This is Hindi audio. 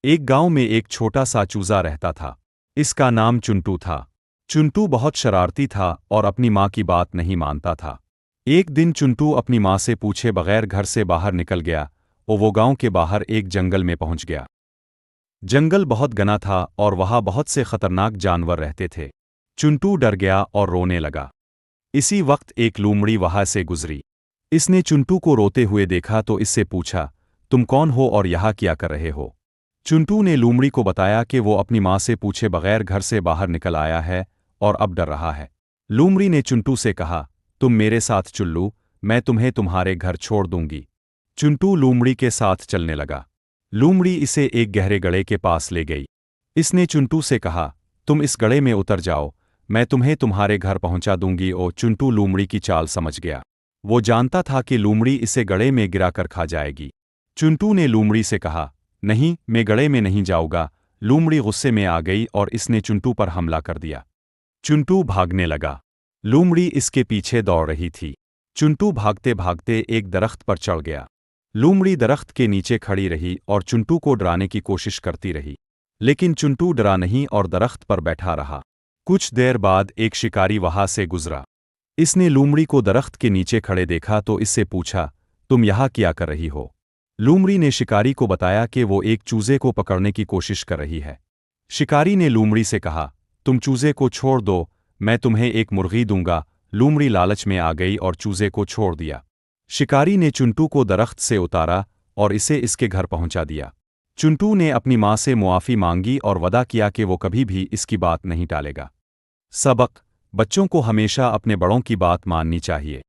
एक गांव में एक छोटा सा चूजा रहता था। इसका नाम चुन्टू था। चुन्टू बहुत शरारती था और अपनी माँ की बात नहीं मानता था। एक दिन चुन्टू अपनी माँ से पूछे बगैर घर से बाहर निकल गया और वो गांव के बाहर एक जंगल में पहुंच गया। जंगल बहुत घना था और वहाँ बहुत से खतरनाक जानवर रहते थे। चुन्टू डर गया और रोने लगा। इसी वक्त एक लोमड़ी वहाँ से गुजरी। इसने चुन्टू को रोते हुए देखा तो इससे पूछा, तुम कौन हो और यहाँ क्या कर रहे हो? चुन्टू ने लोमड़ी को बताया कि वो अपनी माँ से पूछे बगैर घर से बाहर निकल आया है और अब डर रहा है। लोमड़ी ने चुन्टू से कहा, तुम मेरे साथ चुल्लू, मैं तुम्हें तुम्हारे घर छोड़ दूंगी। चुन्टू लोमड़ी के साथ चलने लगा। लोमड़ी इसे एक गहरे गड्ढे के पास ले गई। इसने चुन्टू से कहा, तुम इस गड्ढे में उतर जाओ, मैं तुम्हें तुम्हारे घर पहुंचा दूंगी। और चुन्टू लोमड़ी की चाल समझ गया। वो जानता था कि लोमड़ी इसे गड्ढे में गिराकर खा जाएगी। चुन्टू ने लोमड़ी से कहा, नहीं, मैं गड्ढे में नहीं जाऊंगा। लोमड़ी गुस्से में आ गई और इसने चुन्टू पर हमला कर दिया। चुन्टू भागने लगा। लोमड़ी इसके पीछे दौड़ रही थी। चुन्टू भागते भागते एक दरख्त पर चढ़ गया। लोमड़ी दरख्त के नीचे खड़ी रही और चुन्टू को डराने की कोशिश करती रही, लेकिन चुन्टू डरा नहीं और दरख्त पर बैठा रहा। कुछ देर बाद एक शिकारी वहां से गुजरा। इसने लोमड़ी को दरख्त के नीचे खड़े देखा तो इससे पूछा, तुम यहाँ क्या कर रही हो? लोमड़ी ने शिकारी को बताया कि वो एक चूजे को पकड़ने की कोशिश कर रही है। शिकारी ने लोमड़ी से कहा, तुम चूजे को छोड़ दो, मैं तुम्हें एक मुर्गी दूंगा। लोमड़ी लालच में आ गई और चूजे को छोड़ दिया। शिकारी ने चुन्टू को दरख्त से उतारा और इसे इसके घर पहुंचा दिया। चुन्टू ने अपनी माँ से मुआफ़ी मांगी और वादा किया कि वो कभी भी इसकी बात नहीं टालेगा। सबक: बच्चों को हमेशा अपने बड़ों की बात माननी चाहिए।